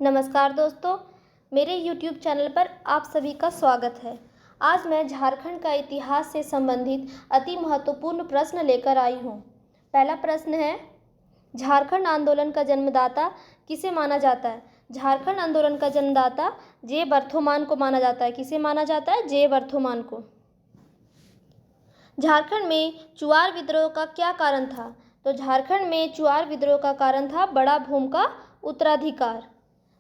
नमस्कार दोस्तों, मेरे YouTube चैनल पर आप सभी का स्वागत है। आज मैं झारखंड का इतिहास से संबंधित अति महत्वपूर्ण प्रश्न लेकर आई हूँ। पहला प्रश्न है, झारखंड आंदोलन का जन्मदाता किसे माना जाता है? झारखंड आंदोलन का जन्मदाता जे बर्थोमान को माना जाता है। किसे माना जाता है? जे बर्थोमान को। झारखंड में चुआर विद्रोह का क्या कारण था? तो झारखंड में चुआर विद्रोह का कारण था बड़ा भूमि का उत्तराधिकार।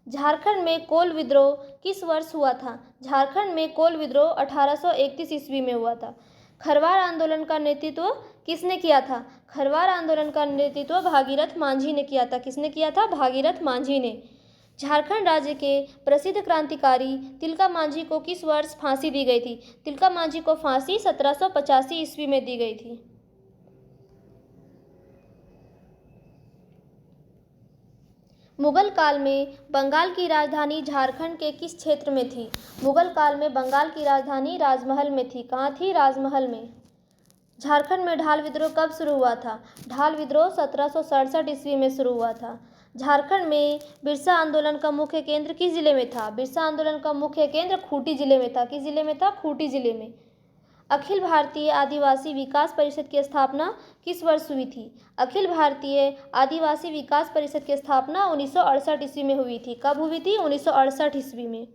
झारखंड में कोल विद्रोह किस वर्ष हुआ था? झारखंड में कोल विद्रोह 1831 ईस्वी में हुआ था। खरवार आंदोलन का नेतृत्व किसने किया था? खरवार आंदोलन का नेतृत्व भागीरथ मांझी ने किया था। किसने किया था? भागीरथ मांझी ने। झारखंड राज्य के प्रसिद्ध क्रांतिकारी तिलका मांझी को किस वर्ष फांसी दी गई थी? तिलका मांझी को फांसी 1785 ईस्वी में दी गई थी। मुगल काल में बंगाल की राजधानी झारखंड के किस क्षेत्र में थी? मुगल काल में बंगाल की राजधानी राजमहल में थी। कहाँ थी? राजमहल में। झारखंड में ढाल विद्रोह कब शुरू हुआ था? ढाल विद्रोह 1767 ईस्वी में शुरू हुआ था। झारखंड में बिरसा आंदोलन का मुख्य केंद्र किस जिले में था? बिरसा आंदोलन का मुख्य केंद्र खूंटी जिले में था। किस जिले में था? खूंटी जिले में। अखिल भारतीय आदिवासी विकास परिषद की स्थापना किस वर्ष हुई थी? अखिल भारतीय आदिवासी विकास परिषद की स्थापना 1968 ईस्वी में हुई थी। कब हुई थी? 1968 ईस्वी में।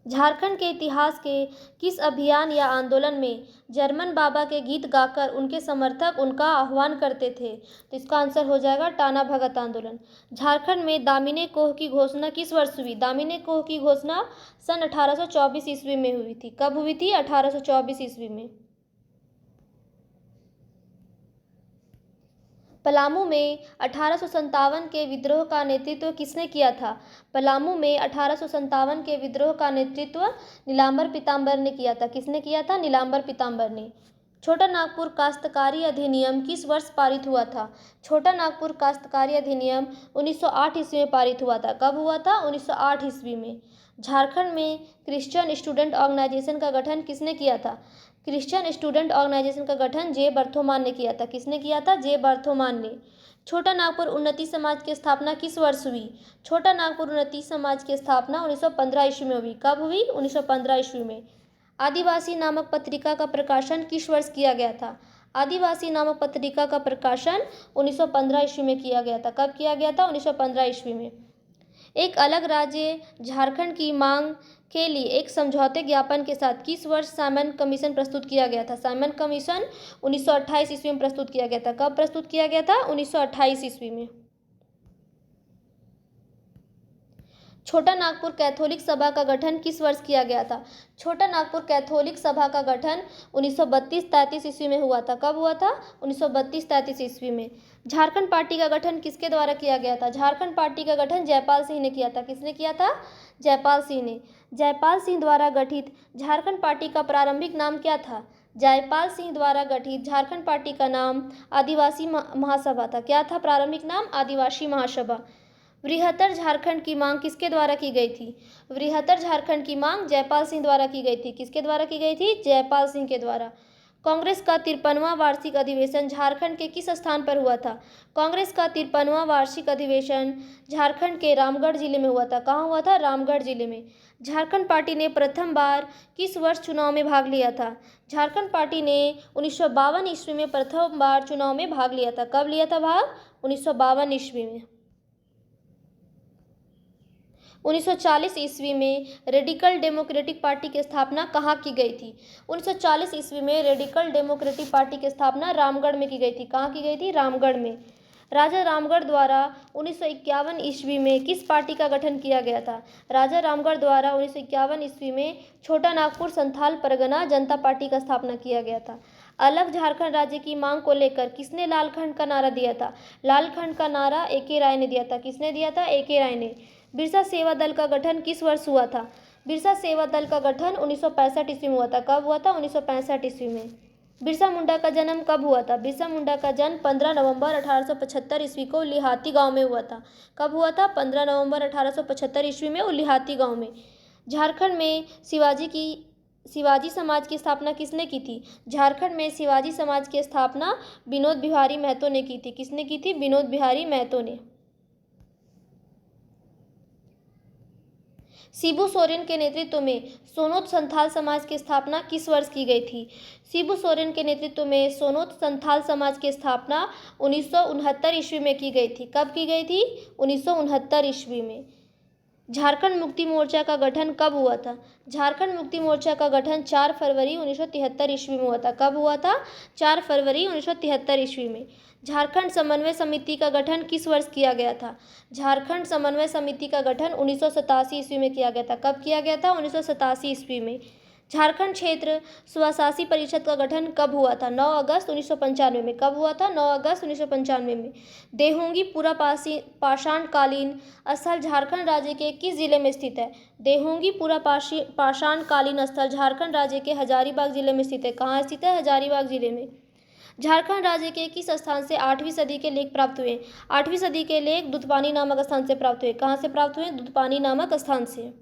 झारखंड के इतिहास के किस अभियान या आंदोलन में जर्मन बाबा के गीत गाकर उनके समर्थक उनका आह्वान करते थे? तो इसका आंसर हो जाएगा टाना भगत आंदोलन। झारखंड में दामिनी कोह की घोषणा किस वर्ष हुई? दामिनी कोह की घोषणा सन 1824 ईस्वी में हुई थी। कब हुई थी? 1824 ईस्वी में। पलामू में 1857 के विद्रोह का नेतृत्व किसने किया था? पलामू में 1857 के विद्रोह का नेतृत्व नीलांबर पीताम्बर ने किया था। किसने किया था? नीलांबर पीताम्बर ने। छोटा नागपुर काश्तकारी अधिनियम किस वर्ष पारित हुआ था? छोटा नागपुर काश्तकारी अधिनियम 1908 ईस्वी में पारित हुआ था। कब हुआ था? 1908 ईस्वी में। झारखंड में क्रिश्चियन स्टूडेंट ऑर्गेनाइजेशन का गठन किसने किया था? क्रिश्चियन स्टूडेंट ऑर्गेनाइजेशन का गठन जे बर्थोमान ने किया था। किसने किया था? जे बर्थोमान ने। छोटा नागपुर उन्नति समाज की स्थापना किस वर्ष हुई? छोटा नागपुर उन्नति समाज की स्थापना 1915 ईस्वी में हुई। कब हुई? 1915 ईस्वी में। आदिवासी नामक पत्रिका का प्रकाशन किस वर्ष किया गया था? आदिवासी नामक पत्रिका का प्रकाशन 1915 ईस्वी में किया गया था। कब किया गया था? 1915 ईस्वी में। एक अलग राज्य झारखंड की मांग के लिए एक समझौते ज्ञापन के साथ किस वर्ष साइमन कमीशन प्रस्तुत किया गया था? साइमन कमीशन 1928 ईस्वी में प्रस्तुत किया गया था। कब प्रस्तुत किया गया था? 1928 ईस्वी में। छोटा नागपुर कैथोलिक सभा का गठन किस वर्ष किया गया था? छोटा नागपुर कैथोलिक सभा का गठन 1932-33 ईस्वी में हुआ था। कब हुआ था? 1932-33 ईस्वी में। झारखंड पार्टी का गठन किसके द्वारा किया गया था? झारखंड पार्टी का गठन जयपाल सिंह ने किया था। किसने किया था? जयपाल सिंह ने। जयपाल सिंह द्वारा गठित झारखंड पार्टी का प्रारंभिक नाम क्या था? जयपाल सिंह द्वारा गठित झारखंड पार्टी का नाम आदिवासी महासभा था। क्या था प्रारंभिक नाम? आदिवासी महासभा। वृहत्तर झारखंड की मांग किसके द्वारा की गई थी? वृहत्तर झारखंड की मांग जयपाल सिंह द्वारा की गई थी। किसके द्वारा की गई थी? जयपाल सिंह के द्वारा। कांग्रेस का 53वां वार्षिक अधिवेशन झारखंड के किस स्थान पर हुआ था? कांग्रेस का 53वां वार्षिक अधिवेशन झारखंड के रामगढ़ जिले में हुआ था। कहाँ हुआ था? रामगढ़ जिले में। झारखंड पार्टी ने प्रथम बार किस वर्ष चुनाव में भाग लिया था? झारखंड पार्टी ने 1952 ईस्वी में प्रथम बार चुनाव में भाग लिया था। कब लिया था भाग? 1952 ईस्वी में। 1940 ईस्वी में रेडिकल डेमोक्रेटिक पार्टी की स्थापना कहाँ की गई थी? 1940 ईस्वी में रेडिकल डेमोक्रेटिक पार्टी की स्थापना रामगढ़ में की गई थी। कहाँ की गई थी? रामगढ़ में। राजा रामगढ़ द्वारा 1951 ईस्वी में किस पार्टी का गठन किया गया था? राजा रामगढ़ द्वारा 1951 ईस्वी में छोटा नागपुर संथाल परगना जनता पार्टी का स्थापना किया गया था। अलग झारखंड राज्य की मांग को लेकर किसने लालखंड का नारा दिया था? लालखंड का नारा ए.के. राय ने दिया था। किसने दिया था? ए.के. राय ने। बिरसा सेवा दल का गठन किस वर्ष हुआ था? बिरसा सेवा दल का गठन 1965 ईस्वी में हुआ था। कब हुआ था? 1965 ईस्वी में। बिरसा मुंडा का जन्म कब हुआ था? बिरसा मुंडा का जन्म 15 नवंबर 1875 ईस्वी को उलिहाती गांव में हुआ था। कब हुआ था? 15 नवंबर 1875 ईस्वी में उलिहाती गांव में। झारखंड में शिवाजी समाज की स्थापना किसने की थी? झारखंड में शिवाजी समाज की स्थापना विनोद बिहारी महतो ने की थी। किसने की थी? विनोद बिहारी महतो ने। शिबू सोरेन के नेतृत्व में सोनोत संथाल समाज की स्थापना किस वर्ष की गई थी? शिबू सोरेन के नेतृत्व में सोनोत संथाल समाज की स्थापना 1969 ईस्वी में की गई थी। कब की गई थी? 1969 ईस्वी में। झारखंड मुक्ति मोर्चा का गठन कब हुआ था? झारखंड मुक्ति मोर्चा का गठन 4 फरवरी 1973 ईस्वी में हुआ था। कब हुआ था? 4 फरवरी 1973 ईस्वी में। झारखंड समन्वय समिति का गठन किस वर्ष किया गया था? झारखंड समन्वय समिति का गठन 1987 ईस्वी में किया गया था। कब किया गया था? 1987 ईस्वी में। झारखंड क्षेत्र स्वशासी परिषद का गठन कब हुआ था? 9 अगस्त 1995 में। कब हुआ था? 9 अगस्त 1995 में। देहूंगी पूरा पाषाणकालीन स्थल झारखंड राज्य के किस जिले में स्थित है? देहूंगी पूरा पाषाणकालीन स्थल झारखंड राज्य के हजारीबाग जिले में स्थित है। कहाँ स्थित है? हजारीबाग जिले में। झारखंड राज्य के किस स्थान से 8वीं सदी के लेख प्राप्त हुए? 8वीं सदी के लेख दूधपानी नामक स्थान से प्राप्त हुए। कहाँ से प्राप्त हुए? दूधपानी नामक स्थान से।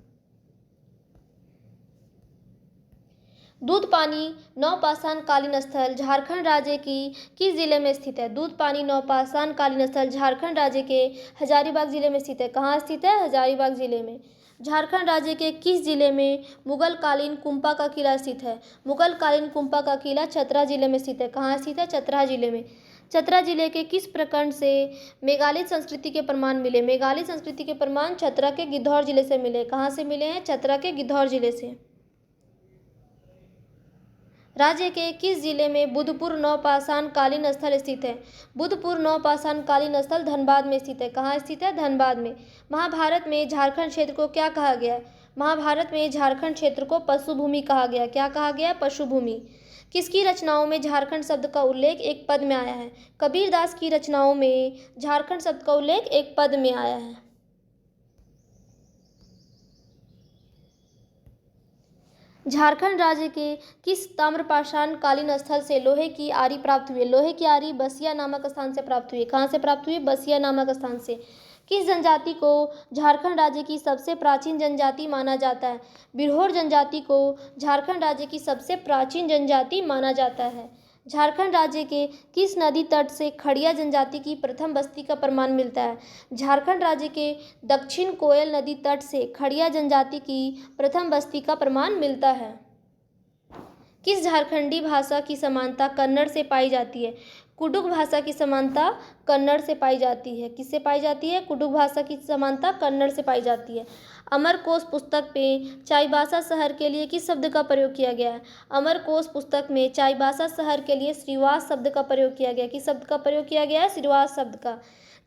दूधपानी नवपाषाण कालीन स्थल झारखंड राज्य की किस जिले में स्थित है? दूधपानी नवपाषाण कालीन स्थल झारखंड राज्य के हजारीबाग जिले में स्थित है। कहाँ स्थित है? हजारीबाग जिले में। झारखंड राज्य के किस जिले में मुगल कालीन कुंपा का किला स्थित है? मुगल कालीन कुंपा का किला चतरा जिले में स्थित है। कहाँ स्थित है? चतरा जिले में। चतरा जिले के किस प्रखंड से मेघालित संस्कृति के प्रमाण मिले? मेघालित संस्कृति के प्रमाण चतरा के गिद्धौर जिले से मिले। कहाँ से मिले हैं? चतरा के गिद्धौर जिले से। राज्य के किस जिले में बुधपुर नवपाषाण कालीन स्थल स्थित है? बुधपुर नवपाषाण कालीन स्थल धनबाद में स्थित है। कहाँ स्थित है? धनबाद में। महाभारत में झारखंड क्षेत्र को क्या कहा गया है? महाभारत में झारखंड क्षेत्र को पशुभूमि कहा गया। क्या कहा गया? पशुभूमि। किसकी रचनाओं में झारखंड शब्द का उल्लेख एक पद में आया है? कबीरदास की रचनाओं में झारखंड शब्द का उल्लेख एक पद में आया है। झारखंड राज्य के किस ताम्रपाषाण कालीन स्थल से लोहे की आरी प्राप्त हुई? लोहे की आरी बसिया नामक स्थान से प्राप्त हुई। कहाँ से प्राप्त हुई? बसिया नामक स्थान से। किस जनजाति को झारखंड राज्य की सबसे प्राचीन जनजाति माना जाता है? बिरहोर जनजाति को झारखंड राज्य की सबसे प्राचीन जनजाति माना जाता है। झारखंड राज्य के किस नदी तट से खड़िया जनजाति की प्रथम बस्ती का प्रमाण मिलता है? झारखंड राज्य के दक्षिण कोयल नदी तट से खड़िया जनजाति की प्रथम बस्ती का प्रमाण मिलता है। किस झारखंडी भाषा की समानता कन्नड़ से पाई जाती है? कुडुख भाषा की समानता कन्नड़ से पाई जाती है। किससे पाई जाती है? कुडुख भाषा की समानता कन्नड़ से पाई जाती है। अमरकोश पुस्तक में चाईबासा शहर के लिए किस शब्द का प्रयोग किया गया है? अमरकोश पुस्तक में चाईबासा शहर के लिए श्रीवास शब्द का प्रयोग किया गया। किस शब्द का प्रयोग किया गया है? श्रीवास शब्द का।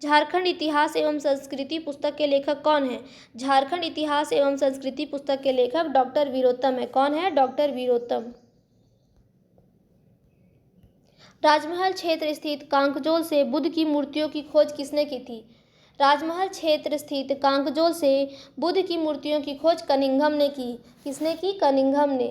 झारखंड इतिहास एवं संस्कृति पुस्तक के लेखक कौन है? झारखंड इतिहास एवं संस्कृति पुस्तक के लेखक डॉक्टर वीरोत्तम है। कौन है? डॉक्टर वीरोत्तम। राजमहल क्षेत्र स्थित कांकजोल से बुद्ध की मूर्तियों की खोज किसने की थी? राजमहल क्षेत्र स्थित कांकजोल से बुद्ध की मूर्तियों की खोज कनिंघम ने की। किसने की? कनिंघम ने।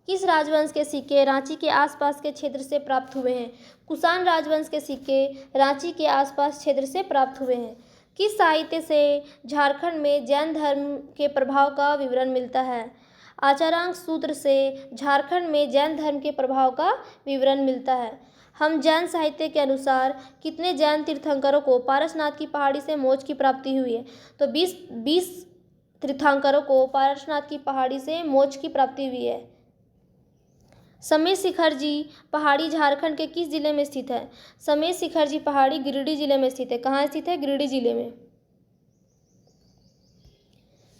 किस राजवंश के सिक्के रांची के आसपास के क्षेत्र से प्राप्त हुए हैं? कुषाण राजवंश के सिक्के रांची के आसपास क्षेत्र से प्राप्त हुए हैं। किस साहित्य से झारखंड में जैन धर्म के प्रभाव का विवरण मिलता है? आचारांक सूत्र से झारखंड में जैन धर्म के प्रभाव का विवरण मिलता है। हम जैन साहित्य के अनुसार कितने जैन तीर्थंकरों को पारसनाथ की पहाड़ी से मोक्ष की प्राप्ति हुई है? तो 20 तीर्थंकरों को पारसनाथ की पहाड़ी से मोक्ष की प्राप्ति हुई है। समेत शिखर जी पहाड़ी झारखंड के किस जिले में स्थित है? समेत शिखर जी पहाड़ी गिरिडीह जिले में स्थित है। कहाँ स्थित है? गिरिडीह जिले में।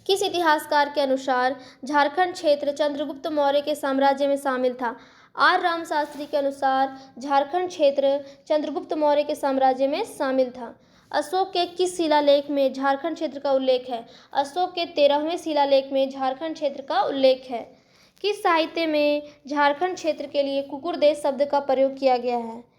किस इतिहासकार के अनुसार झारखंड क्षेत्र चंद्रगुप्त मौर्य के साम्राज्य में शामिल था? आर राम शास्त्री के अनुसार झारखंड क्षेत्र चंद्रगुप्त मौर्य के साम्राज्य में शामिल था। अशोक के किस शिलालेख में झारखंड क्षेत्र का उल्लेख है? अशोक के 13वें शिलालेख में झारखंड क्षेत्र का उल्लेख है। किस साहित्य में झारखंड क्षेत्र के लिए कुकुर देश शब्द का प्रयोग किया गया है?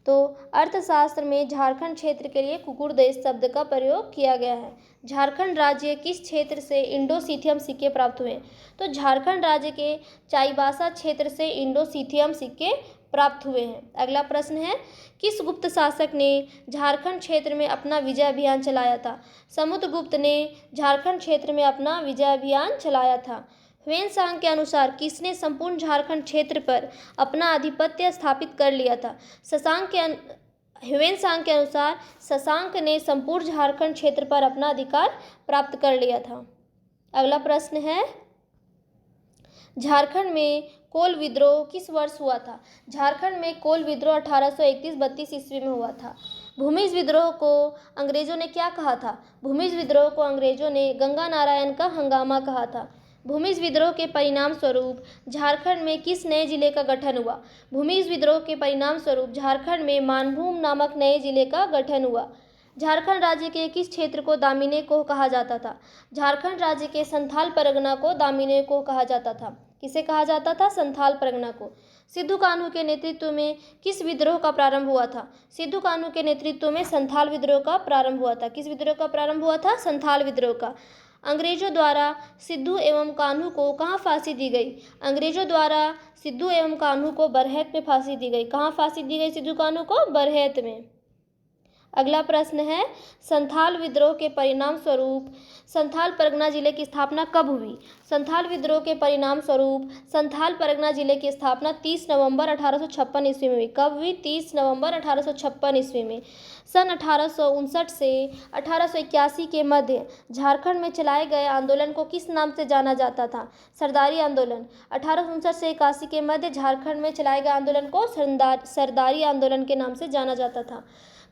तो अर्थशास्त्र में झारखंड क्षेत्र के लिए कुकुर देश शब्द का प्रयोग किया गया है। झारखंड राज्य किस क्षेत्र से इंडोसिथियम सिक्के प्राप्त हुए? तो झारखंड राज्य के चाईबासा क्षेत्र से इंडोसिथियम सिक्के प्राप्त हुए हैं। अगला प्रश्न है, किस गुप्त शासक ने झारखंड क्षेत्र में अपना विजय अभियान चलाया था? समुद्रगुप्त ने झारखंड क्षेत्र में अपना विजय अभियान चलाया था। ह्वेन-सांग के अनुसार किसने संपूर्ण झारखंड क्षेत्र पर अपना आधिपत्य स्थापित कर लिया था? ह्वेन-सांग के अनुसार शशांक ने संपूर्ण झारखंड क्षेत्र पर अपना अधिकार प्राप्त कर लिया था। अगला प्रश्न है, झारखंड में कोल विद्रोह किस वर्ष हुआ था? झारखंड में कोल विद्रोह 1831-32 ईस्वी में हुआ था। भूमिज विद्रोह को अंग्रेजों ने क्या कहा था? भूमिज विद्रोह को अंग्रेजों ने गंगा नारायण का हंगामा कहा था। भूमिज विद्रोह के परिणाम स्वरूप झारखंड में किस नए जिले का गठन हुआ? भूमिज विद्रोह के परिणाम स्वरूप झारखंड में मानभूम नामक नए जिले का गठन हुआ। झारखंड राज्य के किस क्षेत्र को दामिने कोह कहा जाता था? झारखंड राज्य के संथाल परगना को दामिने कोह कहा जाता था। किसे कहा जाता था? संथाल परगना को। सिद्धू कान्हू के नेतृत्व में किस विद्रोह का प्रारंभ हुआ था? सिद्धू कान्हू के नेतृत्व में संथाल विद्रोह का प्रारंभ हुआ था। किस विद्रोह का प्रारंभ हुआ था? संथाल विद्रोह का। अंग्रेजों द्वारा सिद्धू एवं कान्हू को कहाँ फांसी दी गई? अंग्रेजों द्वारा सिद्धू एवं कान्हू को बरहेत में फांसी दी गई। कहाँ फांसी दी गई सिद्धू कान्हू को? बरहेत में। अगला प्रश्न है, संथाल विद्रोह के परिणाम स्वरूप संथाल परगना जिले की स्थापना कब हुई? संथाल विद्रोह के परिणाम स्वरूप संथाल परगना जिले की स्थापना 30 नवंबर 1856 ईस्वी में हुई। कब हुई? 30 नवंबर 1856 ईस्वी में। सन 1859 से 1881 के मध्य झारखंड में चलाए गए आंदोलन को किस नाम से जाना जाता था? सरदारी आंदोलन। 1859 से 81 के मध्य झारखंड में चलाए गए आंदोलन को सरदारी आंदोलन के नाम से जाना जाता था।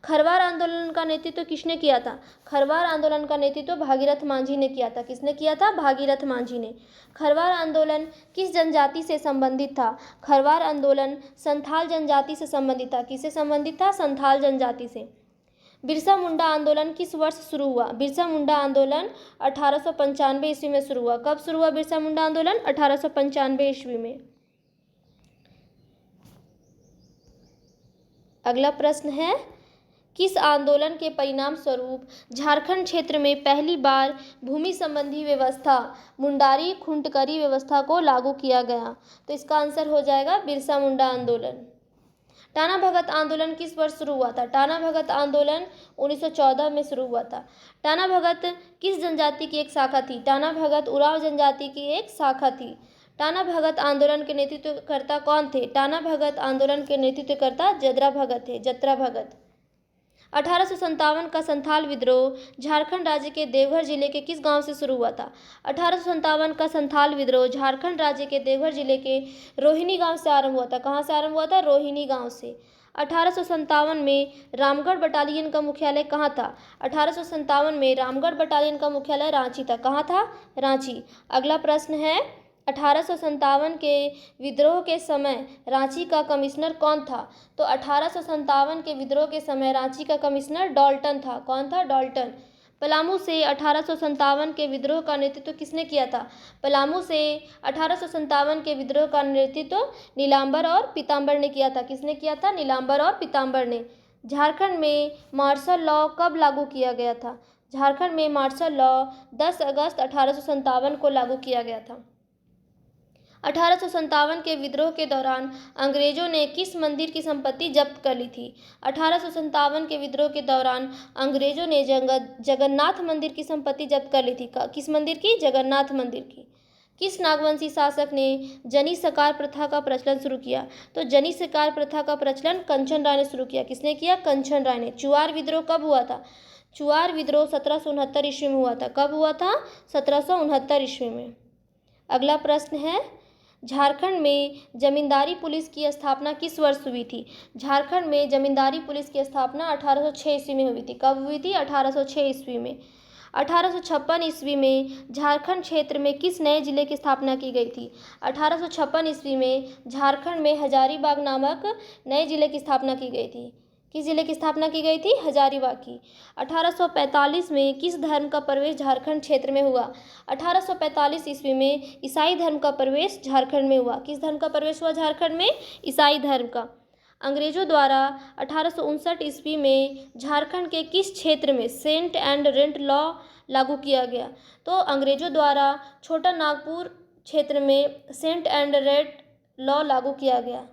खरवार आंदोलन का नेतृत्व किसने किया था? खरवार आंदोलन का नेतृत्व भागीरथ मांझी ने किया था। किसने किया था? भागीरथ मांझी ने। खरवार आंदोलन किस जनजाति से संबंधित था? खरवार आंदोलन संथाल जनजाति से संबंधित था। किससे संबंधित था? संथाल जनजाति से। बिरसा मुंडा आंदोलन किस वर्ष शुरू हुआ? बिरसा मुंडा आंदोलन 1895 ईस्वी में शुरू हुआ। कब शुरू हुआ बिरसा मुंडा आंदोलन? 1895 ईस्वी में। अगला प्रश्न है, किस आंदोलन के परिणाम स्वरूप झारखंड क्षेत्र में पहली बार भूमि संबंधी व्यवस्था मुंडारी खुंटकरी व्यवस्था को लागू किया गया? तो इसका आंसर हो जाएगा बिरसा मुंडा आंदोलन। टाना भगत आंदोलन किस वर्ष शुरू हुआ था? टाना भगत आंदोलन 1914 में शुरू हुआ था। टाना भगत किस जनजाति की एक शाखा थी? टाना भगत उरांव जनजाति की एक शाखा थी। टाना भगत आंदोलन के नेतृत्वकर्ता कौन थे? टाना भगत आंदोलन के नेतृत्वकर्ता जदरा भगत थे, जतरा भगत। 1857 का संथाल विद्रोह झारखंड राज्य के देवघर जिले के किस गांव से शुरू हुआ था? 1857 का संथाल विद्रोह झारखंड राज्य के देवघर जिले के रोहिणी गांव से आरंभ हुआ था। कहां से आरंभ हुआ था? रोहिणी गांव से। 1857 में रामगढ़ बटालियन का मुख्यालय कहाँ था? 1857 में रामगढ़ बटालियन का मुख्यालय रांची था। कहाँ था? रांची। अगला प्रश्न है, 1857 के विद्रोह के समय रांची का कमिश्नर कौन था? तो 1857 के विद्रोह के समय रांची का कमिश्नर डाल्टन था। कौन था? डाल्टन। पलामू से 1857 के विद्रोह का नेतृत्व किसने किया था? पलामू से 1857 के विद्रोह का नेतृत्व नीलांबर और पीताम्बर ने किया था। किसने किया था? नीलांबर और पीताम्बर ने। झारखंड में मार्शल लॉ कब लागू किया गया था? झारखंड में मार्शल लॉ 10 अगस्त 1857 को लागू किया गया था। 1857 के विद्रोह के दौरान अंग्रेजों ने किस मंदिर की संपत्ति जब्त कर ली थी? 1857 के विद्रोह के दौरान अंग्रेजों ने जगन्नाथ मंदिर की संपत्ति जब्त कर ली थी। किस मंदिर की? जगन्नाथ मंदिर की। किस नागवंशी शासक ने जनी सकार प्रथा का प्रचलन शुरू किया? तो जनी सकार प्रथा का प्रचलन कंचन राय ने शुरू किया। किसने किया? कंचन राय ने। चुआर विद्रोह कब हुआ था? चुआर विद्रोह 1769 ईस्वी में हुआ था। कब हुआ था? 1769 ईस्वी में। अगला प्रश्न है, झारखंड में जमींदारी पुलिस की स्थापना किस वर्ष हुई थी? झारखंड में जमींदारी पुलिस की स्थापना 1806 ईस्वी में हुई थी। कब हुई थी? 1806 ईस्वी में। 1856 ईस्वी में झारखंड क्षेत्र में किस नए जिले की स्थापना की गई थी? 1856 ईस्वी में झारखंड में हजारीबाग नामक नए जिले की स्थापना की गई थी। किस जिले की स्थापना की गई थी? हजारीबाग की। 1845 में किस धर्म का प्रवेश झारखंड क्षेत्र में हुआ? 1845 ईस्वी में ईसाई धर्म का प्रवेश झारखंड में हुआ। किस धर्म का प्रवेश हुआ झारखंड में? ईसाई धर्म का। अंग्रेजों द्वारा 1859 ईस्वी में झारखंड के किस क्षेत्र में सेंट एंड रेंट लॉ लागू किया गया? तो अंग्रेजों द्वारा छोटा नागपुर क्षेत्र में सेंट एंड रेंट लॉ लागू किया गया।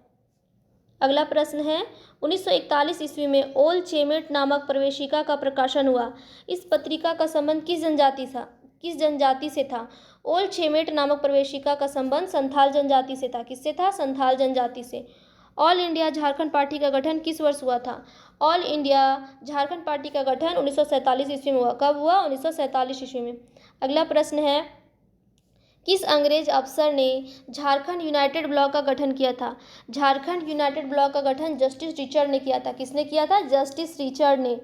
अगला प्रश्न है, 1941 ईस्वी में ओल चेमेट नामक प्रवेशिका का प्रकाशन हुआ। इस पत्रिका का संबंध किस जनजाति से था? ओल चेमेट नामक प्रवेशिका का संबंध संथाल जनजाति से था। किससे था? संथाल जनजाति से। ऑल इंडिया झारखंड पार्टी का गठन किस वर्ष हुआ था? ऑल इंडिया झारखंड पार्टी का गठन 1947 ईस्वी में हुआ। कब हुआ? 1947 ईस्वी में। अगला प्रश्न है, किस अंग्रेज अफसर ने झारखंड यूनाइटेड ब्लॉक का गठन किया था? झारखंड यूनाइटेड ब्लॉक का गठन जस्टिस रिचर्ड ने किया था। किसने किया था? जस्टिस रिचर्ड ने।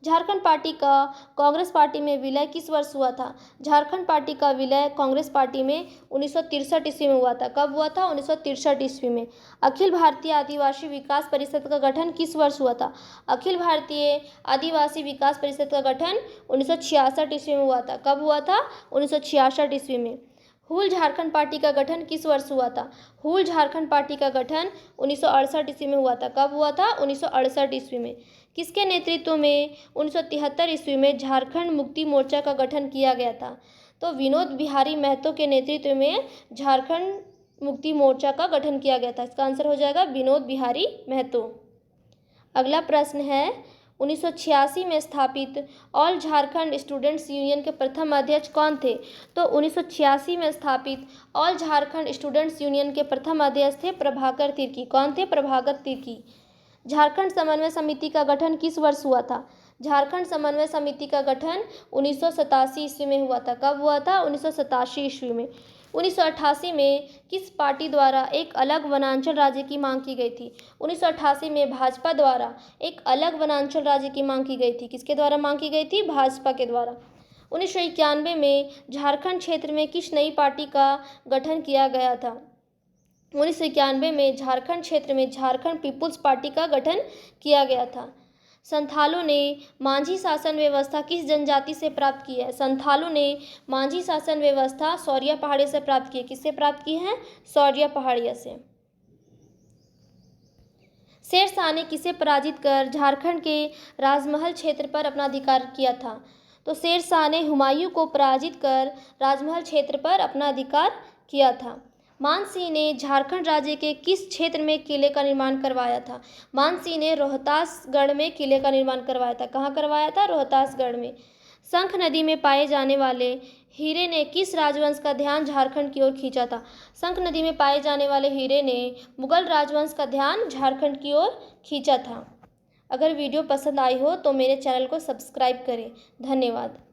झारखंड पार्टी का कांग्रेस पार्टी में विलय किस वर्ष हुआ था? झारखंड पार्टी का विलय कांग्रेस पार्टी में 1963 ईस्वी में हुआ था। कब हुआ था? 1963 ईस्वी में। अखिल भारतीय आदिवासी विकास परिषद का गठन किस वर्ष हुआ था? अखिल भारतीय आदिवासी विकास परिषद का गठन 1966 ईस्वी में हुआ था। कब हुआ था? 1966 ईस्वी में। हूल झारखंड पार्टी का गठन किस वर्ष हुआ था? हूल झारखंड पार्टी का गठन 1968 ईस्वी में हुआ था। कब हुआ था? 1968 ईस्वी में। किसके नेतृत्व में 1973 ईस्वी में झारखंड मुक्ति मोर्चा का गठन किया गया था? तो विनोद बिहारी महतो के नेतृत्व में झारखंड मुक्ति मोर्चा का गठन किया गया था। इसका आंसर हो जाएगा विनोद बिहारी महतो। अगला प्रश्न है 1986 में स्थापित ऑल झारखंड स्टूडेंट्स यूनियन के प्रथम अध्यक्ष कौन थे? तो 1986 में स्थापित ऑल झारखंड स्टूडेंट्स यूनियन के प्रथम अध्यक्ष थे प्रभाकर तिर्की। कौन थे? प्रभाकर तिर्की। झारखंड समन्वय समिति का गठन किस वर्ष हुआ था? झारखंड समन्वय समिति का गठन 1987 ईस्वी में हुआ था। कब हुआ था? 1987 ईस्वी में। 1988 में किस पार्टी द्वारा एक अलग वनांचल राज्य की मांग की गई थी? 1988 में भाजपा द्वारा एक अलग वनांचल राज्य की मांग की गई थी। किसके द्वारा मांग की गई थी? भाजपा के द्वारा। 1991 में झारखंड क्षेत्र में किस नई पार्टी का गठन किया गया था? 1991 में झारखंड क्षेत्र में झारखंड पीपुल्स पार्टी का गठन किया गया था। संथालों ने मांझी शासन व्यवस्था किस जनजाति से प्राप्त की है? संथालों ने मांझी शासन व्यवस्था सौरिया पहाड़िया से प्राप्त की है। किससे प्राप्त की है? सौरिया पहाड़िया से। शेर शाह ने किसे पराजित कर झारखंड के राजमहल क्षेत्र पर अपना अधिकार किया था? तो शेर शाह ने हुमायूं को पराजित कर राजमहल क्षेत्र पर अपना अधिकार किया था। मानसिंह ने झारखंड राज्य के किस क्षेत्र में किले का निर्माण करवाया था? मानसिंह ने रोहतासगढ़ में किले का निर्माण करवाया था। कहाँ करवाया था? रोहतासगढ़ में। शंख नदी में पाए जाने वाले हीरे ने किस राजवंश का ध्यान झारखंड की ओर खींचा था? शंख नदी में पाए जाने वाले हीरे ने मुगल राजवंश का ध्यान झारखंड की ओर खींचा था। अगर वीडियो पसंद आई हो तो मेरे चैनल को सब्सक्राइब करें। धन्यवाद।